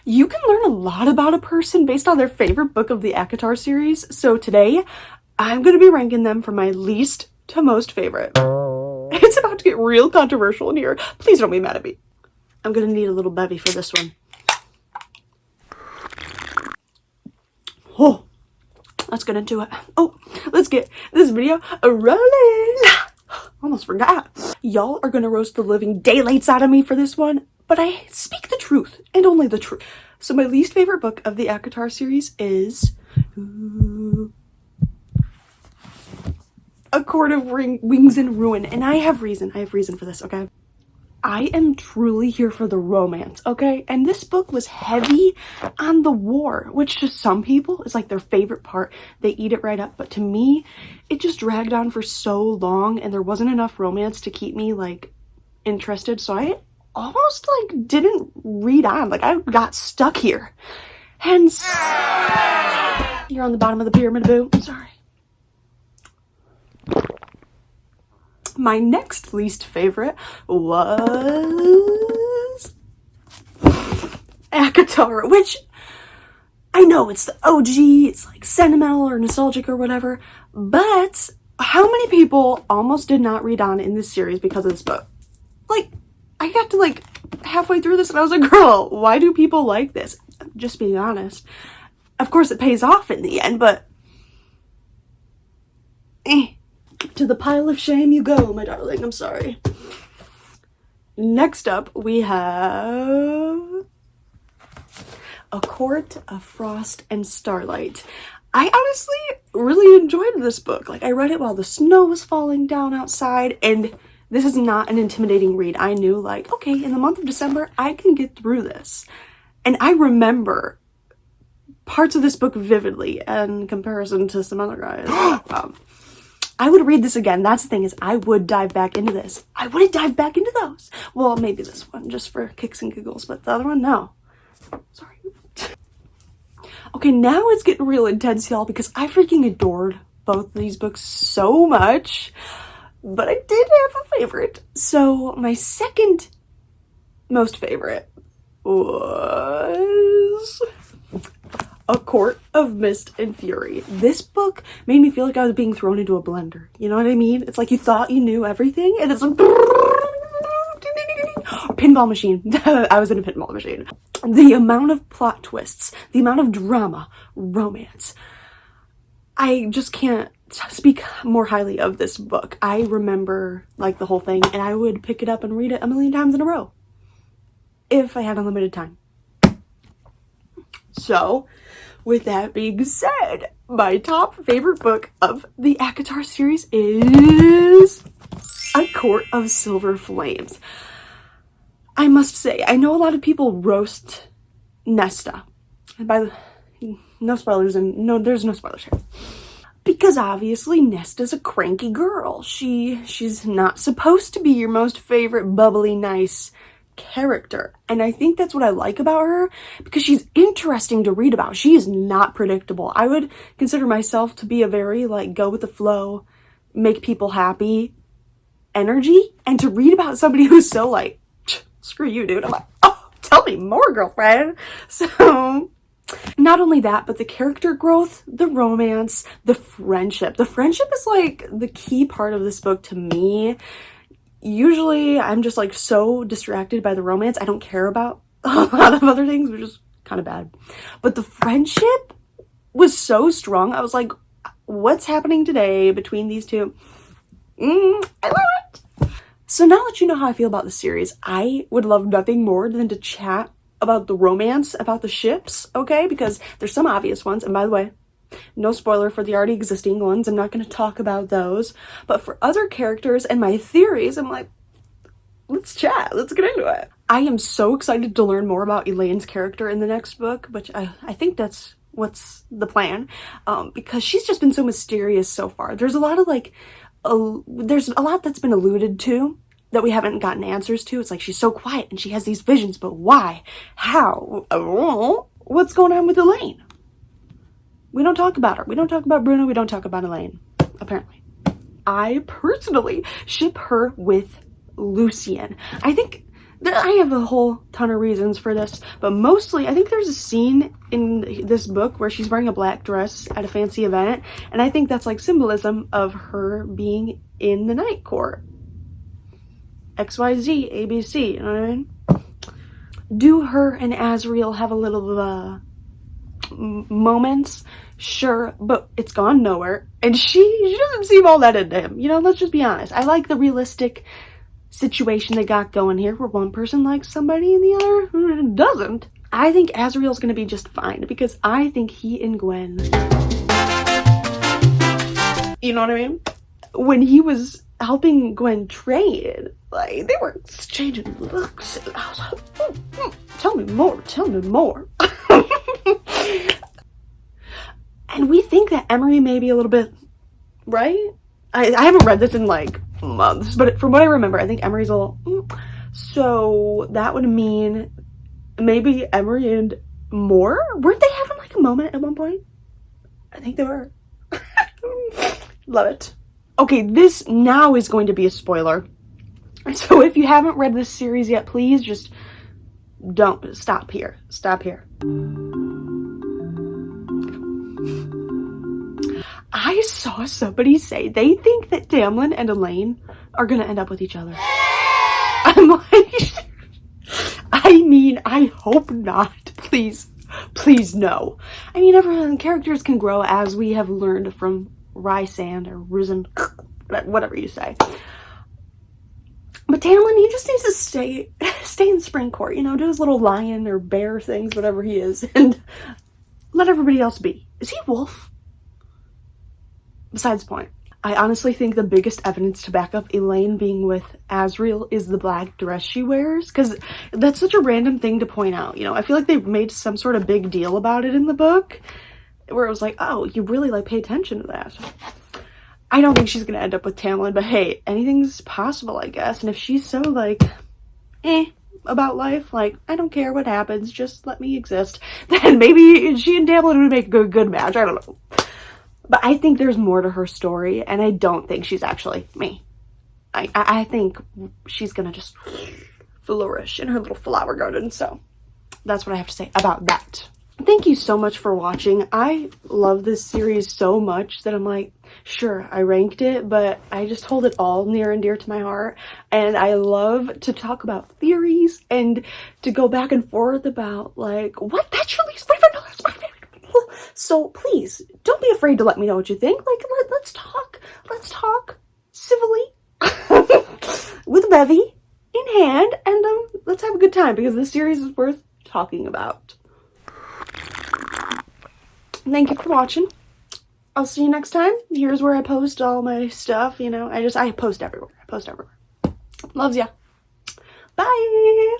You can learn a lot about a person based on their favorite book of the ACOTAR series. So today, I'm going to be ranking them from my least to most favorite. It's about to get real controversial in here. Please don't be mad at me. I'm going to need a little bevy for this one. Oh, let's get into it. Oh, let's get this video rolling. Almost forgot. Y'all are going to roast the living daylights out of me for this one, but I speak the truth and only the truth. So my least favorite book of the ACOTAR series is A Court of Wings and Ruin. And I have reason for this, okay? I am truly here for the romance, okay? And this book was heavy on the war, which to some people is like their favorite part. They eat it right up. But to me, it just dragged on for so long and there wasn't enough romance to keep me like interested. So I almost like didn't read on. Like I got stuck here. Hence, you're on the bottom of the pyramid, boo. I'm sorry. My next least favorite was ACOTAR, which I know it's the OG, it's like sentimental or nostalgic or whatever, but how many people almost did not read on in this series because of this book? Like, I got to like halfway through this and I was like, girl, why do people like this? Just being honest. Of course it pays off in the end, but to the pile of shame you go, my darling. I'm sorry. Next up, we have A Court of Frost and Starlight. I honestly really enjoyed this book. Like, I read it while the snow was falling down outside, and this is not an intimidating read. I knew, like, okay, in the month of December, I can get through this. And I remember parts of this book vividly in comparison to some other guys. I would read this again. That's the thing, is I would dive back into this. I wouldn't dive back into those. Well, maybe this one, just for kicks and giggles, but the other one, no. Sorry. Okay, now it's getting real intense, y'all, because I freaking adored both of these books so much, but I did have a favorite. So my second most favorite was A Court of Mist and Fury. This book made me feel like I was being thrown into a blender. You know what I mean? It's like you thought you knew everything and it's like pinball machine. I was in a pinball machine. The amount of plot twists, the amount of drama, romance. I just can't speak more highly of this book. I remember like the whole thing and I would pick it up and read it a million times in a row if I had unlimited time. So, with that being said, my top favorite book of the ACOTAR series is A Court of Silver Flames. I must say, I know a lot of people roast Nesta. And by the no spoilers, and no, there's no spoilers here. Because obviously Nesta's a cranky girl. She's not supposed to be your most favorite bubbly, nice character, and I think that's what I like about her, because she's interesting to read about. She is not predictable. I would consider myself to be a very like go with the flow, make people happy energy, and to read about somebody who's so like screw you, dude, I'm like, oh, tell me more, girlfriend. So not only that, but the character growth, the romance, the friendship is like the key part of this book to me. Usually I'm just like so distracted by the romance. I don't care about a lot of other things, which is kind of bad. But the friendship was so strong. I was like, what's happening today between these two? I love it. So now that you know how I feel about the series, I would love nothing more than to chat about the romance, about the ships, okay? Because there's some obvious ones. And by the way, no spoiler for the already existing ones. I'm not going to talk about those. But for other characters and my theories, I'm like, let's chat. Let's get into it. I am so excited to learn more about Elaine's character in the next book, which I think that's what's the plan. Because she's just been so mysterious so far. There's a lot of like, there's a lot that's been alluded to that we haven't gotten answers to. It's like she's so quiet and she has these visions, but why? How? What's going on with Elaine? We don't talk about her. We don't talk about Bruno. We don't talk about Elaine, apparently. I personally ship her with Lucien. I think I have a whole ton of reasons for this, but mostly I think there's a scene in this book where she's wearing a black dress at a fancy event, and I think that's like symbolism of her being in the night court. XYZ, ABC, you know what I mean? Do her and Azriel have a little moments? Sure, but it's gone nowhere, and she doesn't seem all that into him, you know, let's just be honest. I like the realistic situation they got going here where one person likes somebody and the other doesn't. I think Azriel's gonna be just fine because I think he and Gwen, you know what I mean? When he was helping Gwen train, like, they were exchanging looks, and I was like, tell me more, tell me more. And we think that Emery may be a little bit, right? I haven't read this in like months, but from what I remember, I think Emery's a little, so that would mean maybe Emery and Moore, weren't they having like a moment at one point? I think they were. Love it. Okay, this now is going to be a spoiler. So if you haven't read this series yet, please just don't stop here. Stop here. I saw somebody say they think that Tamlin and Elaine are gonna end up with each other. I'm like, I mean, I hope not. Please, please no. I mean, everyone, characters can grow as we have learned from Rysand or Risen, whatever you say. But Tamlin, he just needs to stay in Spring Court, you know, do his little lion or bear things, whatever he is, and let everybody else be. Is he a wolf? Besides the point. I honestly think the biggest evidence to back up Elaine being with Azriel is the black dress she wears, because that's such a random thing to point out, you know. I feel like they made some sort of big deal about it in the book, where it was like, oh, you really like pay attention to that. I don't think she's gonna end up with Tamlin, but hey, anything's possible, I guess. And if she's so like about life, like, I don't care what happens, just let me exist, then maybe she and Tamlin would make a good match. I don't know. But I think there's more to her story, and I don't think she's actually me. I think she's gonna just flourish in her little flower garden. So that's what I have to say about that. Thank you so much for watching. I love this series so much that I'm like, sure, I ranked it, but I just hold it all near and dear to my heart. And I love to talk about theories and to go back and forth about like, what? That's your least favorite? No, that's my favorite. So please don't be afraid to let me know what you think. Like, let's talk civilly with a bevy in hand, and let's have a good time because this series is worth talking about. Thank you for watching. I'll see you next time. Here's where I post all my stuff, you know. I post everywhere. Loves ya. Bye.